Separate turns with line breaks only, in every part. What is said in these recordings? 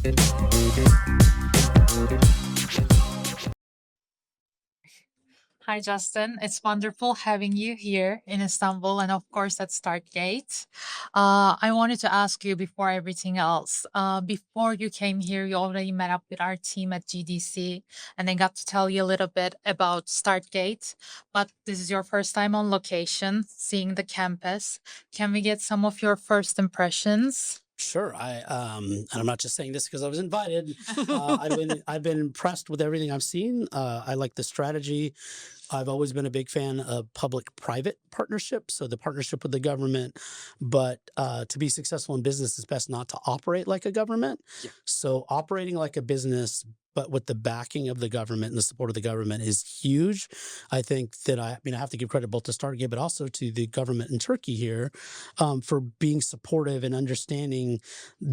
Hi, Justin. It's wonderful having you here in Istanbul and, of course, at StartGate. I wanted to ask you before everything else. Before you came here, you already met up with our team at GDC and I got to tell you a little bit about StartGate. But this is your first time on location, seeing the campus. Can we get some of your first impressions?
Sure. And I'm not just saying this because I was invited. I've been impressed with everything I've seen. I like the strategy. I've always been a big fan of public-private partnerships, so the partnership with the government. But to be successful in business, it's best not to operate like a government.
Yeah.
So operating like a business, but with the backing of the government and the support of the government is huge. I think that I have to give credit both to StartGate, but also to the government in Turkey here for being supportive and understanding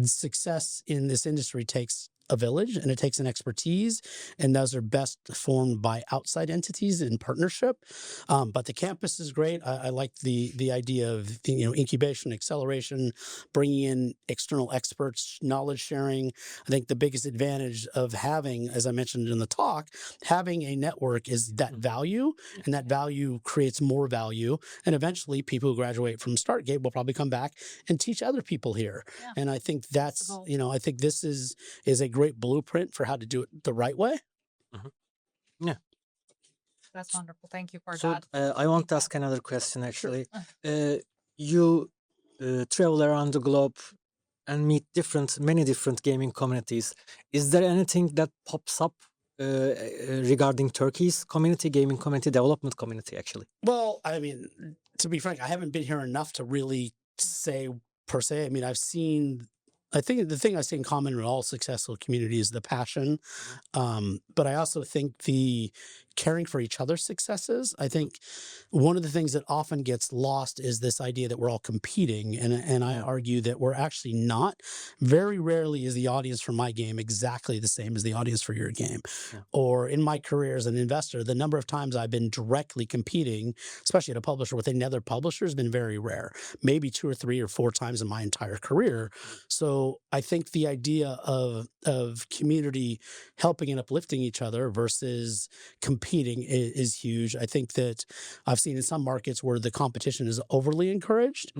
success in this industry takes a village and it takes an expertise, and those are best formed by outside entities in partnership. But the campus is great. I like the idea of incubation, acceleration, bringing in external experts, knowledge sharing. I think the biggest advantage of having, as I mentioned in the talk, having a network is that value, and that value creates more value. And eventually people who graduate from StartGate will probably come back and teach other people here.
Yeah.
And I think that's,
the goal.
I think this is a great blueprint for how to do it the right way.
Yeah.
That's wonderful. Thank you for
So
that.
I want to ask another question actually. You travel around the globe and meet many different gaming communities. Is there anything that pops up regarding Turkey's community, gaming community, development community actually?
Well, I mean, to be frank, I haven't been here enough to really say per se. I mean, I think the thing I see in common in all successful communities is the passion. But I also think the caring for each other's successes. I think one of the things that often gets lost is this idea that we're all competing. And I argue that we're actually not. Very rarely is the audience for my game exactly the same as the audience for your game.
Yeah.
Or in my career as an investor, the number of times I've been directly competing, especially at a publisher with another publisher, has been very rare. Maybe 2 or 3 or 4 times in my entire career. So I think the idea of community helping and uplifting each other versus competing is huge. I think that I've seen in some markets where the competition is overly encouraged,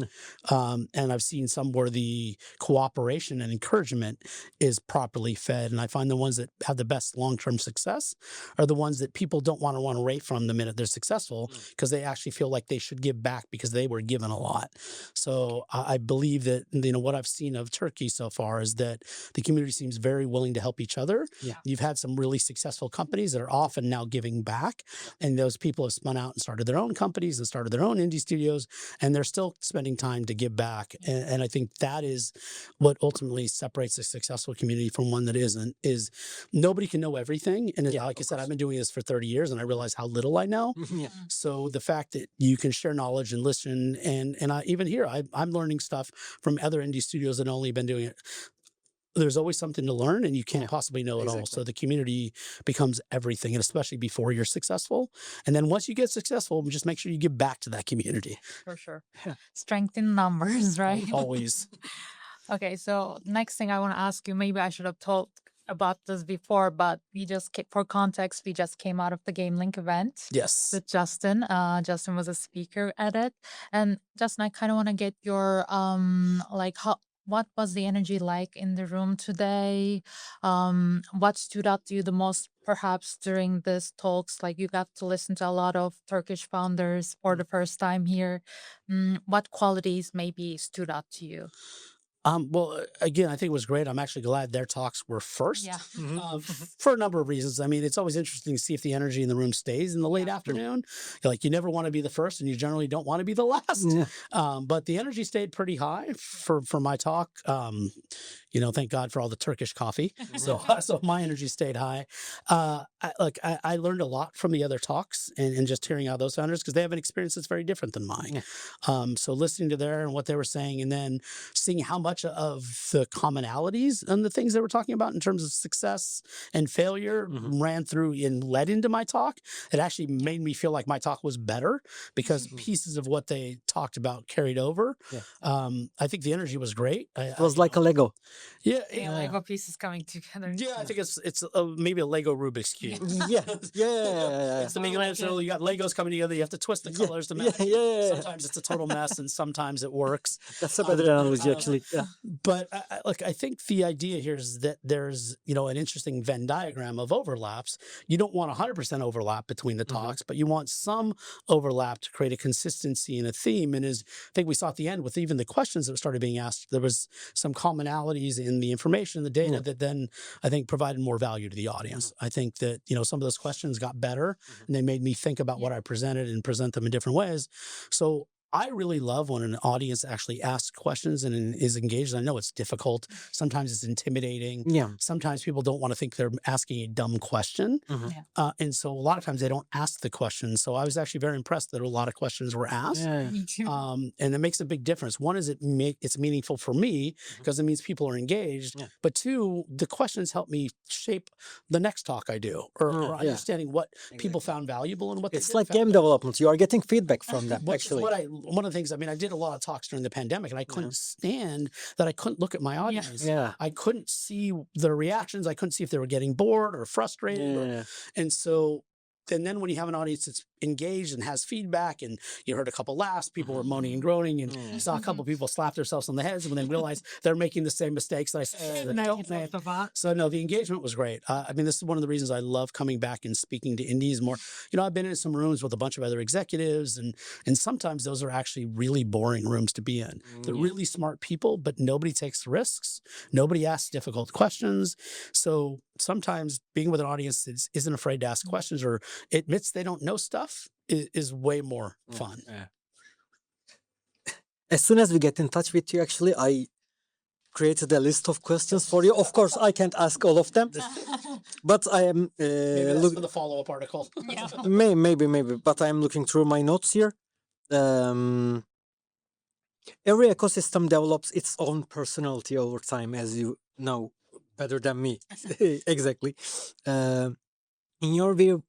and I've seen some where the cooperation and encouragement is properly fed. And I find the ones that have the best long-term success are the ones that people don't want to run away from the minute they're successful, because they actually feel like they should give back because they were given a lot. So I believe that what I've seen of Turkey so far is that the community seems very willing to help each other.
Yeah.
You've had some really successful companies that are often now giving back, and those people have spun out and started their own companies and started their own indie studios, and they're still spending time to give back. And I think that is what ultimately separates a successful community from one that isn't. Is nobody can know everything, and like I said, I've been doing this for 30 years, and I realize how little I know.
Yeah.
So the fact that you can share knowledge and listen, and even here, I'm learning stuff from other indie studios that only been doing it. There's always something to learn, and you can't possibly know it all.
Exactly.
So the community becomes everything, and especially before you're successful. And then once you get successful, just make sure you give back to that community.
For sure.
Yeah.
Strength in numbers, right?
Always.
Okay, so next thing I want to ask you, maybe I should have told about this before, but for context, we just came out of the Game Link event
Yes.
with Justin. Justin was a speaker at it, and Justin, I kind of want to get your what was the energy like in the room today? What stood out to you the most, perhaps during this talks? Like, you got to listen to a lot of Turkish founders for the first time here. What qualities maybe stood out to you?
Well, again, I think it was great. I'm actually glad their talks were first.
Yeah.
For a number of reasons. I mean, it's always interesting to see if the energy in the room stays in the late afternoon. You never want to be the first, and you generally don't want to be the last.
Yeah.
But the energy stayed pretty high for my talk. Thank God for all the Turkish coffee. So my energy stayed high. I learned a lot from the other talks and just hearing how those founders, because they have an experience that's very different than mine. So listening to and what they were saying, and then seeing how much of the commonalities and the things they were talking about in terms of success and failure ran through and led into my talk. It actually made me feel like my talk was better because pieces of what they talked about carried over.
Yeah.
I think the energy was great.
It was like a Lego.
Yeah,
Yeah,
Yeah.
Lego pieces coming together.
yeah. I think it's maybe a Lego Rubik's cube.
Yeah, yeah.
It's the Michelangelo. You got Legos coming together. You have to twist the
Yeah,
colors to
yeah,
match.
yeah.
Sometimes it's a total mess, and sometimes it works.
That's a better analogy, actually. Yeah.
But look, I think the idea here is that there's an interesting Venn diagram of overlaps. You don't want 100% overlap between the talks, but you want some overlap to create a consistency and a theme. And as I think we saw at the end with even the questions that started being asked, there was some commonalities in the information, the data that then I think provided more value to the audience. I think that some of those questions got better, and they made me think about what I presented and present them in different ways. So I really love when an audience actually asks questions and is engaged. I know it's difficult. Sometimes it's intimidating.
Yeah.
Sometimes people don't want to think they're asking a dumb question. And so a lot of times they don't ask the question. So I was actually very impressed that a lot of questions were asked.
Yeah.
Me too.
And it makes a big difference. One is it's meaningful for me because it means people are engaged.
Yeah.
But two, the questions help me shape the next talk I do or
Yeah.
understanding what people found valuable and what
It's
they
like
didn't
game
find
development. You are getting feedback from them,
Which is
actually.
one of the things, I did a lot of talks during the pandemic and I couldn't stand that I couldn't look at my audience.
Yeah.
I couldn't see their reactions. I couldn't see if they were getting bored or frustrated.
Yeah.
And so, and then when you have an audience that's engaged and has feedback and you heard a couple laughs, people were moaning and groaning and you saw a couple people slap themselves on the heads when they realized they're making the same mistakes that I said. So no, the engagement was great. This is one of the reasons I love coming back and speaking to indies more. I've been in some rooms with a bunch of other executives and sometimes those are actually really boring rooms to be in. They're really smart people, but nobody takes risks. Nobody asks difficult questions. So sometimes being with an audience that isn't afraid to ask questions or admits they don't know stuff is way more fun.
Yeah. As soon as we get in touch with you, actually, I created a list of questions for you. Of course, I can't ask all of them, but I am
Maybe that's for the follow-up article.
maybe, but I am looking through my notes here. Every ecosystem develops its own personality over time, as you know better than me. Exactly. In your view,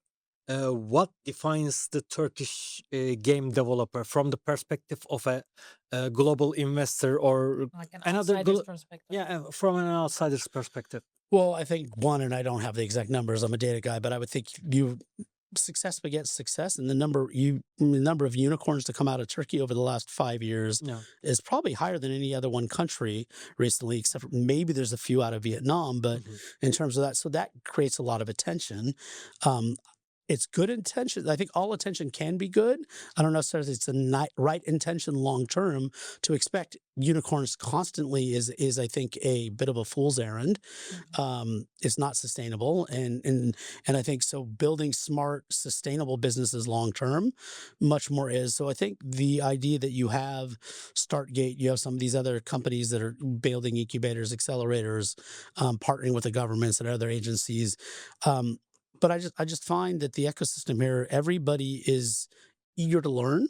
what defines the Turkish game developer from the perspective of a global investor or
Like an
another
outsider's perspective.
from an outsider's perspective?
Well, I think one, and I don't have the exact numbers, I'm a data guy, but I would think success begets success, and the number of unicorns to come out of Turkey over the last 5 years is probably higher than any other one country recently, except for maybe there's a few out of Vietnam. But in terms of that, so that creates a lot of attention. It's good intention. I think all attention can be good. I don't necessarily it's the right intention long term. To expect unicorns constantly is I think a bit of a fool's errand. It's not sustainable, and I think so. Building smart, sustainable businesses long term, much more is. So I think the idea that you have StartGate, you have some of these other companies that are building incubators, accelerators, partnering with the governments and other agencies. But I just find that the ecosystem here, everybody is eager to learn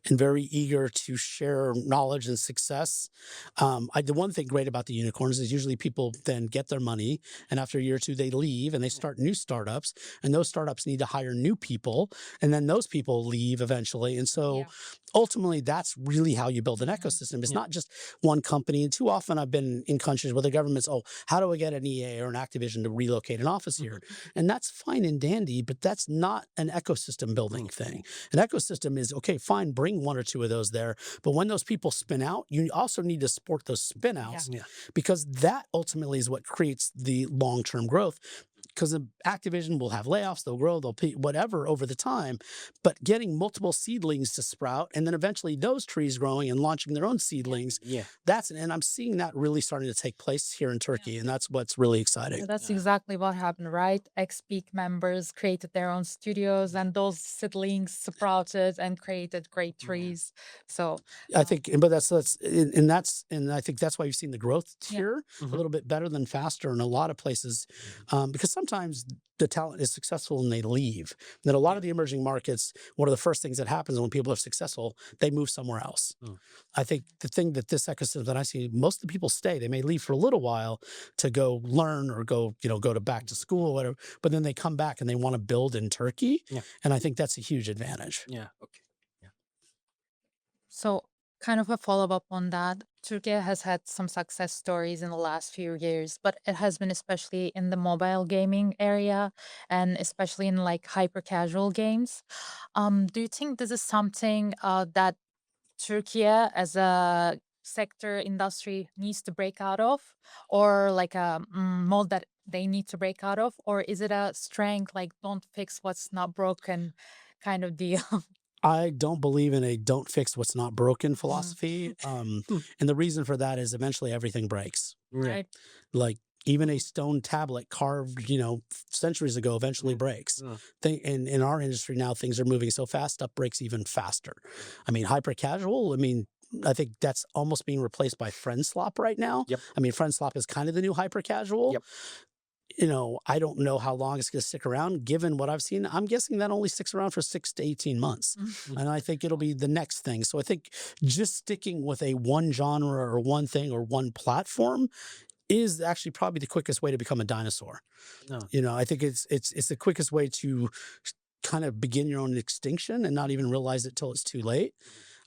and very eager to share knowledge and success. The one thing great about the unicorns is usually people then get their money, and after a year or two, they leave and they start new startups, and those startups need to hire new people, and then those people leave eventually. And so ultimately, that's really how you build an ecosystem. It's not just one company. And too often I've been in countries where the government's, how do I get an EA or an Activision to relocate an office here? And that's fine and dandy, but that's not an ecosystem building thing. An ecosystem is, okay, fine, bring one or two of those there. But when those people spin out, you also need to support those spin outs because that ultimately is what creates the long-term growth. Because Activision will have layoffs, they'll grow, they'll pay whatever over the time, but getting multiple seedlings to sprout and then eventually those trees growing and launching their own seedlings, and I'm seeing that really starting to take place here in Turkey, and that's what's really exciting.
So that's exactly what happened, right? Ex-Peak members created their own studios, and those seedlings sprouted and created great trees. So
I think, but and I think that's why you've seen the growth here a little bit better than faster in a lot of places, because sometimes the talent is successful and they leave. Then a lot of the emerging markets, one of the first things that happens when people are successful, they move somewhere else. I think the thing that this ecosystem that I see, most of the people stay. They may leave for a little while to go learn or go to back to school or whatever, but then they come back and they want to build in Turkey. And I think that's a huge advantage.
Yeah. Okay.
So kind of a follow-up on that. Turkey has had some success stories in the last few years, but it has been especially in the mobile gaming area and especially in like hyper casual games. Do you think this is something that Turkey as a sector industry needs to break out of, or like a mold that they need to break out of, or is it a strength like don't fix what's not broken kind of deal?
I don't believe in a "don't fix what's not broken"
Mhm.
philosophy,
Hmm.
and the reason for that is eventually everything breaks.
Yeah.
Right.
Like, even a stone tablet carved, centuries ago eventually
Mm.
breaks.
Mm.
In our industry now, things are moving so fast, stuff breaks even faster. I mean, hyper casual, I think that's almost being replaced by friend slop right now.
Yep.
I mean, friend slop is kind of the new hyper casual.
Yep.
I don't know how long it's going to stick around. Given what I've seen, I'm guessing that only sticks around for 6 to 18 months.
Mhm.
And I think it'll be the next thing. So I think just sticking with a one genre or one thing or one platform is actually probably the quickest way to become a dinosaur.
No.
I think it's the quickest way to kind of begin your own extinction and not even realize it till it's too late.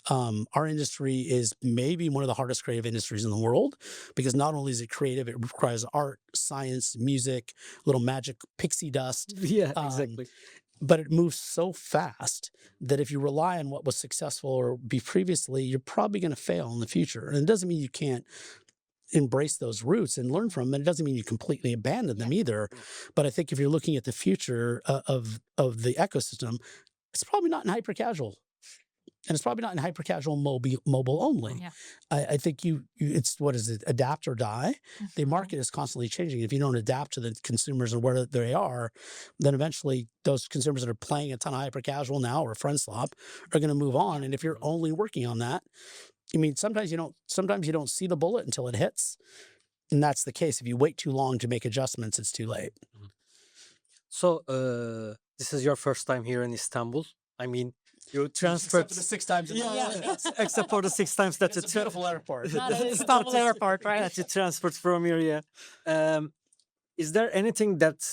Our industry is maybe one of the hardest creative industries in the world because not only is it creative, it requires art, science, music, little magic pixie dust,
Yeah, exactly.
but it moves so fast that if you rely on what was successful or be previously, you're probably going to fail in the future. And it doesn't mean you can't embrace those roots and learn from them. It doesn't mean you completely abandon them either. But I think if you're looking at the future of the ecosystem, it's probably not in hyper casual. And it's probably not in hyper casual mobile only.
Yeah.
I think it's what is it? Adapt or die. The
Mhm.
market is constantly changing. If you don't adapt to the consumers and where they are, then eventually those consumers that are playing a ton of hyper casual now or friend slop are going to move on. And if you're only working on that, sometimes you don't see the bullet until it hits. And that's the case. If you wait too long to make adjustments, it's too late.
So, this is your first time here in Istanbul. I mean, you transferred.
6 times.
Yeah. Except for the 6 times that
It's a beautiful airport.
Not at Istanbul Airport, right?
that you transferred from here. Yeah. Is there anything that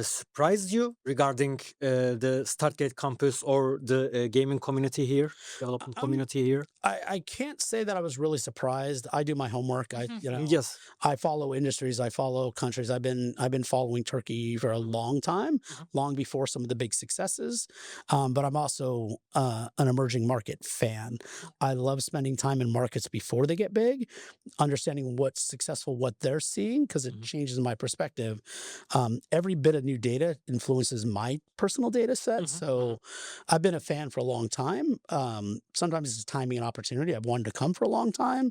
surprised you regarding the StartGate campus or the gaming community here, development community here?
I can't say that I was really surprised. I do my homework.
Yes.
I follow industries. I follow countries. I've been following Turkey for a long time, long before some of the big successes. But I'm also an emerging market fan. I love spending time in markets before they get big, understanding what's successful, what they're seeing, because it changes my perspective. Every bit of new data influences my personal data set. So I've been a fan for a long time. Sometimes it's timing and opportunity. I've wanted to come for a long time.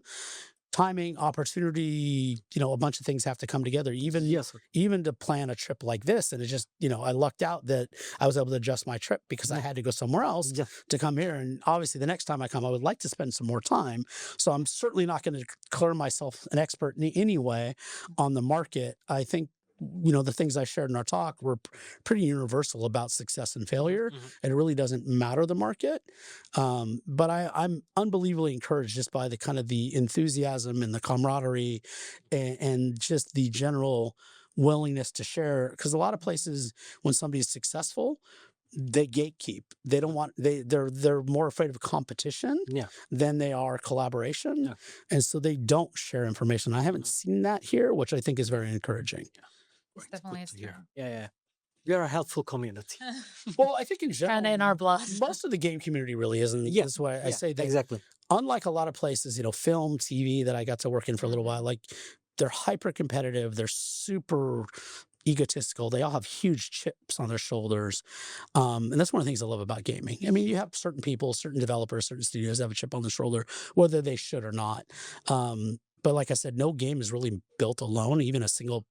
Timing, opportunity, a bunch of things have to come together,
Yes.
even to plan a trip like this. And it just, I lucked out that I was able to adjust my trip because I had to go somewhere else
Yeah.
to come here. And obviously the next time I come, I would like to spend some more time. So I'm certainly not going to declare myself an expert in any way on the market. I think, the things I shared in our talk were pretty universal about success and failure. And it really doesn't matter the market. But I'm unbelievably encouraged just by the kind of the enthusiasm and the camaraderie and just the general willingness to share. Because a lot of places, when somebody's successful, they gatekeep. They don't want they're more afraid of competition
Yeah.
than they are collaboration.
Yeah.
And so they don't share information. I haven't seen that here, which I think is very encouraging.
It's definitely a strength.
Yeah. We are a helpful community.
Well, I think in general,
Kind of in our blood.
most of the game community really isn't.
Yeah,
That's why I say that.
Exactly.
Unlike a lot of places, film, TV that I got to work in for a little while, like they're hyper competitive, they're super egotistical, they all have huge chips on their shoulders. And that's one of the things I love about gaming. You have certain people, certain developers, certain studios have a chip on their shoulder, whether they should or not. But like I said, no game is really built alone, even a single,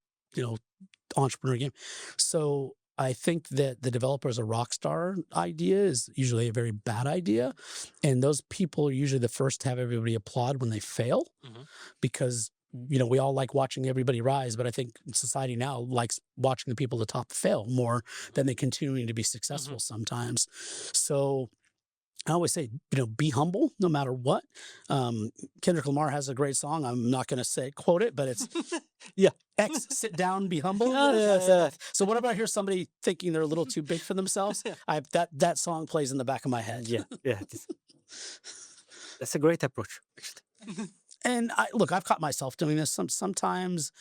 entrepreneur game. So I think that the developers a rock star idea is usually a very bad idea. And those people are usually the first to have everybody applaud when they fail because, we all like watching everybody rise. But I think society now likes watching the people at the top fail more than they continuing to be successful sometimes. So I always say, be humble no matter what. Kendrick Lamar has a great song. I'm not going to quote it, but it's X, sit down, be humble. So whenever I hear somebody thinking they're a little too big for themselves, that song plays in the back of my head.
Yeah. That's a great approach, actually.
And look, I've caught myself doing this. Sometimes,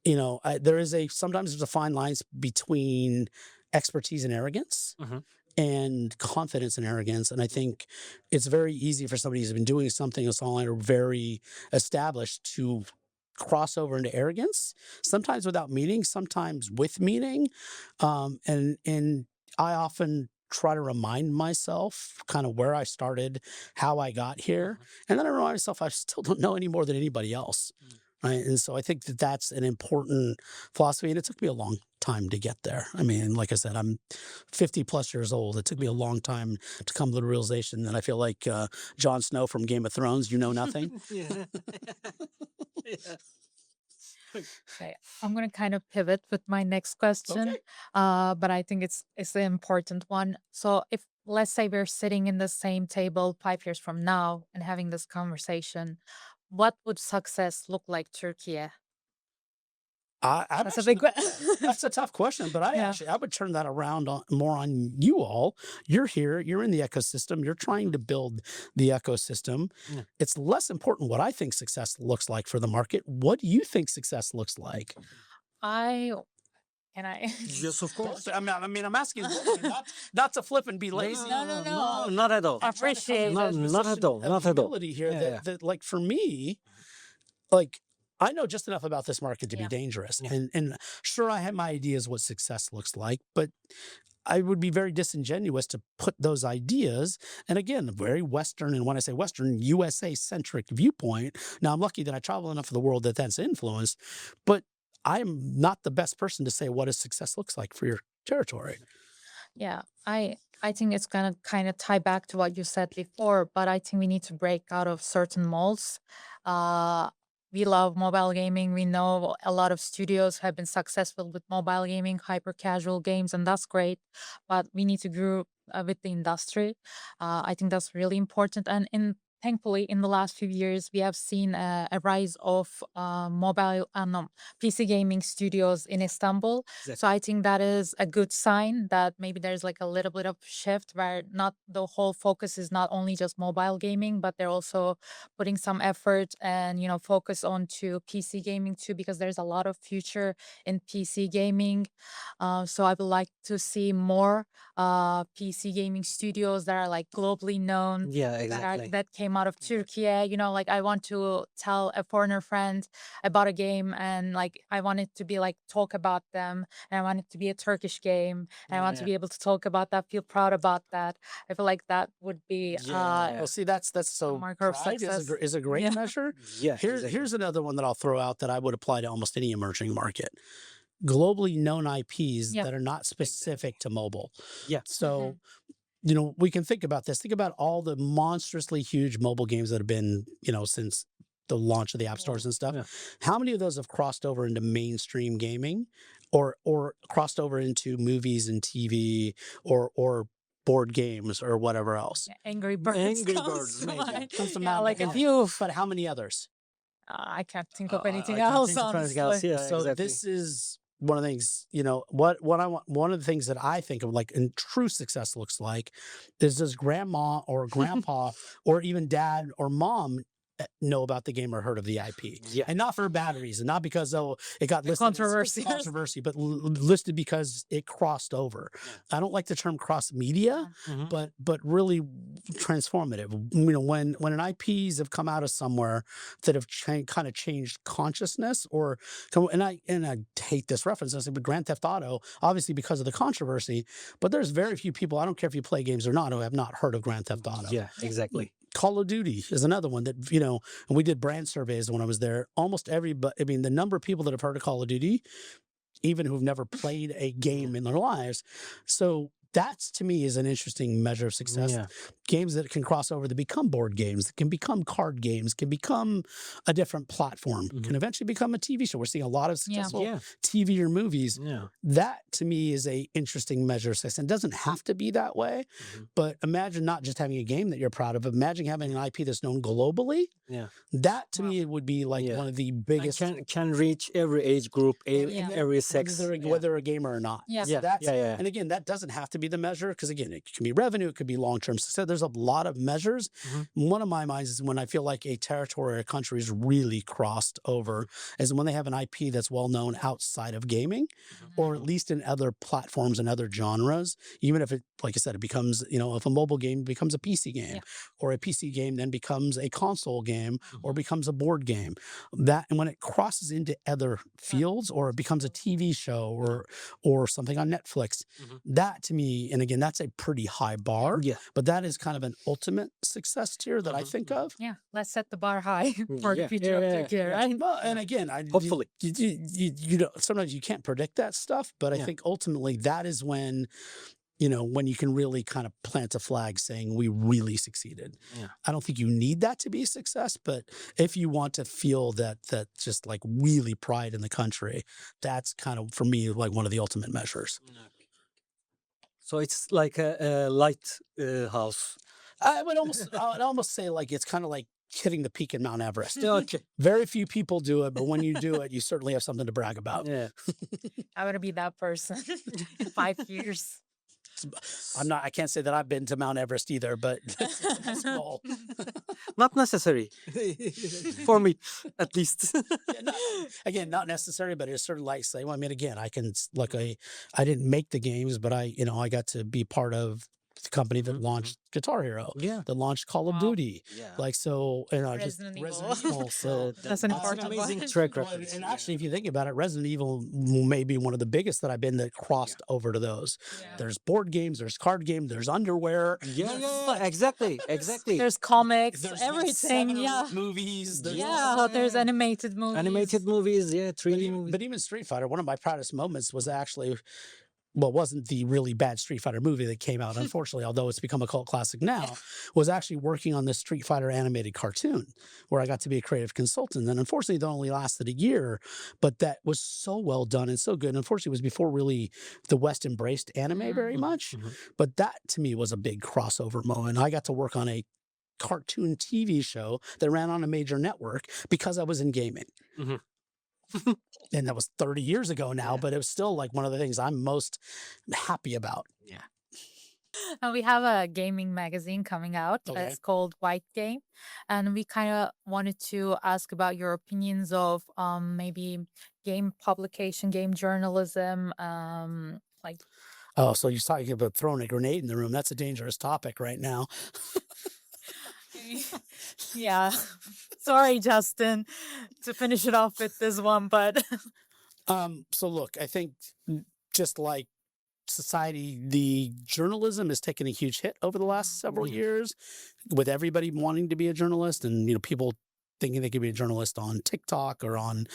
sometimes there's a fine line between expertise and arrogance,
Mhm.
and confidence and arrogance. And I think it's very easy for somebody who's been doing something that's online or very established to cross over into arrogance, sometimes without meaning, sometimes with meaning. And I often try to remind myself kind of where I started, how I got here.
Mhm.
And then I remind myself I still don't know any more than anybody else.
Mm.
Right. And so I think that that's an important philosophy. And it took me a long time to get there. I mean, like I said, I'm 50 plus years old. It took me a long time to come to the realization that I feel like Jon Snow from Game of Thrones, you know nothing.
Yeah. Yeah.
Okay, I'm gonna kind of pivot with my next question,
Okay.
but I think it's an important one. So if let's say we're sitting in the same table 5 years from now and having this conversation, what would success look like, Turkey?
I'm
That's a
actually
big question.
that's a tough question, but
Yeah.
I would turn that around more on you all. You're here, you're in the ecosystem, you're trying to build the ecosystem.
Yeah.
It's less important what I think success looks like for the market. What do you think success looks like?
I can I
Yes, of course.
I'm asking not to flip and be lazy.
No.
Not at all.
I'm trying to come to
Appreciate
that
it.
Not at
position
all,
of
not at all.
humility here
Yeah,
that,
yeah.
that like for me, like I know just enough about this market to be
Yeah.
dangerous.
Yeah.
And sure I have my ideas what success looks like, but I would be very disingenuous to put those ideas, and again, a very Western, and when I say Western, USA centric viewpoint. Now, I'm lucky that I travel enough of the world that that's influenced, but I'm not the best person to say what a success looks like for your territory.
Yeah, I think it's gonna kind of tie back to what you said before, but I think we need to break out of certain molds. Uh, we love mobile gaming. We know a lot of studios have been successful with mobile gaming, hyper casual games, and that's great. But we need to grow with the industry. I think that's really important. And thankfully, in the last few years, we have seen a rise of no, PC gaming studios in Istanbul. So
Exactly.
I think that is a good sign that maybe there's like a little bit of shift where not the whole focus is not only just mobile gaming, but they're also putting some effort and focus on to PC gaming too, because there's a lot of future in PC gaming. So I would like to see more PC gaming studios that are like globally known,
Yeah, exactly.
that came out of Turkey. Like I want to tell a foreigner friend about a game, and like I want it to be like talk about them, and I want it to be a Turkish game, and I want to
Yeah.
be able to talk about that, feel proud about that. I feel like that would be
Yeah.
Well, see, that's
a
so
marker of
pride
success.
is a great
Yeah.
measure.
Yeah, exactly.
Here's another one that I'll throw out that I would apply to almost any emerging market. Globally known IPs
Yeah.
that are not specific to mobile.
Yeah.
So, we can think about this. Think about all the monstrously huge mobile games that have been, since the launch of the app stores and stuff.
Yeah.
How many of those have crossed over into mainstream gaming or crossed over into movies and TV or board games or whatever else?
Angry Birds.
Angry
comes
Birds,
to
maybe.
mind.
Comes to
Yeah,
mind,
like
but
a few.
But how many others?
I can't think of anything
I can't
else,
think of anything else.
honestly.
Yeah,
So
exactly.
this is one of the things, what I want. One of the things that I think of like in true success looks like is does grandma or grandpa or even dad or mom know about the game or heard of the IP,
Yeah.
and not for a bad reason, not because it got listed
Controversy.
controversy, but listed because it crossed over. I don't like the term cross media,
Mhm.
but really transformative. When an IPs have come out of somewhere that have kind of changed consciousness, and I hate this reference, I say, but Grand Theft Auto, obviously because of the controversy, but there's very few people, I don't care if you play games or not, who have not heard of Grand Theft Auto.
Yeah, exactly.
Call of Duty is another one that, and we did brand surveys when I was there. Almost everybody, I mean, the number of people that have heard of Call of Duty, even who've never played a game in their lives. So that's, to me, is an interesting measure of success.
Yeah.
Games that can cross over, that become board games, that can become card games, can become a different platform, can eventually become a TV show. We're seeing a lot of successful
Yeah.
TV or movies.
Yeah.
That, to me, is a interesting measure of success. And it doesn't have to be that way, but imagine not just having a game that you're proud of, imagine having an IP that's known globally.
Yeah.
That, to me, would be like
Yeah.
one of the
And
biggest,
can reach every age group,
Yeah.
every sex.
whether they're a gamer or not.
Yes.
Yeah.
That's,
Yeah.
and again, that doesn't have to be be the measure because again, it can be revenue, it could be long-term success. There's a lot of measures. One of my minds is when I feel like a territory or a country is really crossed over, is when they have an IP that's well known outside of gaming, or at least in other platforms and other genres. Even if it, like I said, it becomes, if a mobile game becomes a PC game, or a PC game then becomes a console game, or becomes a board game. That, and when it crosses into other fields, or it becomes a TV show, or something on Netflix, that to me, and again, that's a pretty high bar.
Yeah.
But that is kind of an ultimate success tier that I think of.
Yeah, let's set the bar high for the
Yeah.
future of Turkey, right?
Well, and again,
Hopefully.
you know, sometimes you can't predict that stuff, but I think ultimately that is when, when you can really kind of plant a flag saying we really succeeded.
Yeah.
I don't think you need that to be a success, but if you want to feel that just like really pride in the country, that's kind of for me like one of the ultimate measures.
So it's like a light house.
I'd almost say like it's kind of like hitting the peak in Mount Everest.
Okay.
Very few people do it, but when you do it, you certainly have something to brag about.
Yeah.
I want to be that person in 5 years.
I can't say that I've been to Mount Everest either, but it's cool.
Not necessary. For me, at least.
Again, not necessary, but it's sort of like saying, well, I mean, again, I didn't make the games, but I got to be part of the company that launched Guitar Hero, that launched Call of Duty, like so, just
Resident Evil.
Resident Evil. So
That's an important
amazing
one.
track
well,
record.
and actually, if you think about it, Resident Evil may be one of the biggest that I've been that crossed over to those.
Yeah.
There's board games, there's card games, there's underwear.
Yeah, exactly.
There's comics,
There's
everything.
7
Yeah.
movies.
There's animated movies.
Animated movies, 3D movies.
But even Street Fighter, one of my proudest moments was actually, well, it wasn't the really bad Street Fighter movie that came out, unfortunately, although it's become a cult classic now, was actually working on this Street Fighter animated cartoon where I got to be a creative consultant. And unfortunately, it only lasted a year, but that was so well done and so good. And unfortunately, it was before really the West embraced anime very much. But that to me was a big crossover moment. I got to work on a cartoon TV show that ran on a major network because I was in gaming. And that was 30 years ago now, but it was still like one of the things I'm most happy about.
We have a gaming magazine coming out.
Okay.
It's called White Game. And we kind of wanted to ask about your opinions of maybe game publication, game journalism, like
Oh, so you're talking about throwing a grenade in the room. That's a dangerous topic right now.
yeah. Sorry, Justin, to finish it off with this one, but
So look, I think just like society, the journalism has taken a huge hit over the last several years with everybody wanting to be a journalist and, people thinking they could be a journalist on TikTok or on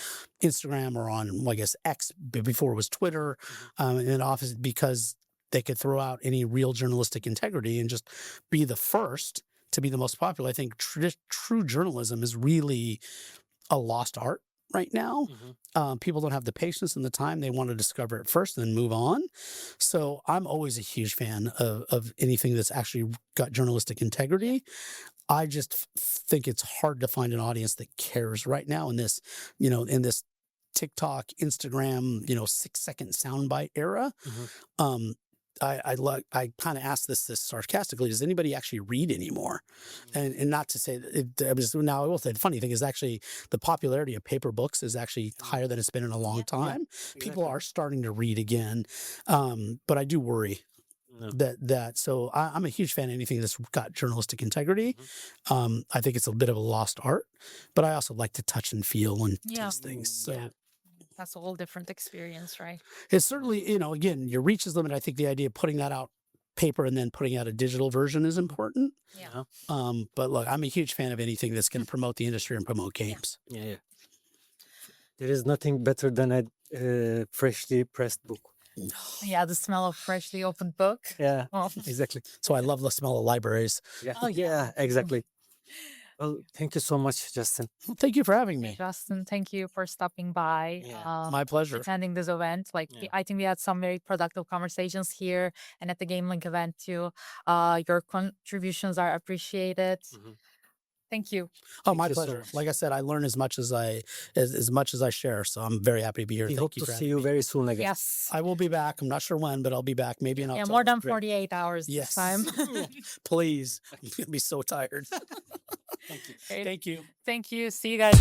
Instagram or on, I guess, X before it was Twitter, and office because they could throw out any real journalistic integrity and just be the first to be the most popular. I think true journalism is really a lost art right now. People don't have the patience and the time. They want to discover it first and then move on. So I'm always a huge fan of anything that's actually got journalistic integrity. I just think it's hard to find an audience that cares right now in this, in this TikTok, Instagram, 6-second soundbite era. I kind of asked this sarcastically. Does anybody actually read anymore? And not to say that it was now. I will say the funny thing is actually the popularity of paper books is actually higher than it's been in a long time. People are starting to read again, but I do worry that. So I'm a huge fan of anything that's got journalistic integrity. I think it's a bit of a lost art, but I also like to touch and feel and taste things. So.
that's a whole different experience, right?
It's certainly, again, your reach is limited. I think the idea of putting that out paper and then putting out a digital version is important.
Yeah.
But look, I'm a huge fan of anything that's going to promote the industry and promote games.
Yeah. There is nothing better than a freshly pressed book.
Yeah, the smell of freshly opened book.
Yeah,
Oh.
exactly.
So I love the smell of libraries.
Yeah.
Oh, yeah.
Exactly. Well, thank you so much, Justin.
Well, thank you for having me.
Justin, thank you for stopping by.
My pleasure.
Attending this event. I think we had some very productive conversations here and at the Game Link event too. Your contributions are appreciated. Thank you.
Oh, my
you so
pleasure.
much.
Like I said, I learn as much as I share. So I'm very happy to be here.
We
Thank
hope
you
to
for
see
having
you
me.
very soon again.
Yes.
I will be back. I'm not sure when, but I'll be back. Maybe in
Yeah,
October.
more than
Great.
48 hours this
Yes.
time.
Please. I'm gonna be so tired.
Thank you.
Great.
Thank you.
Thank you. See you guys.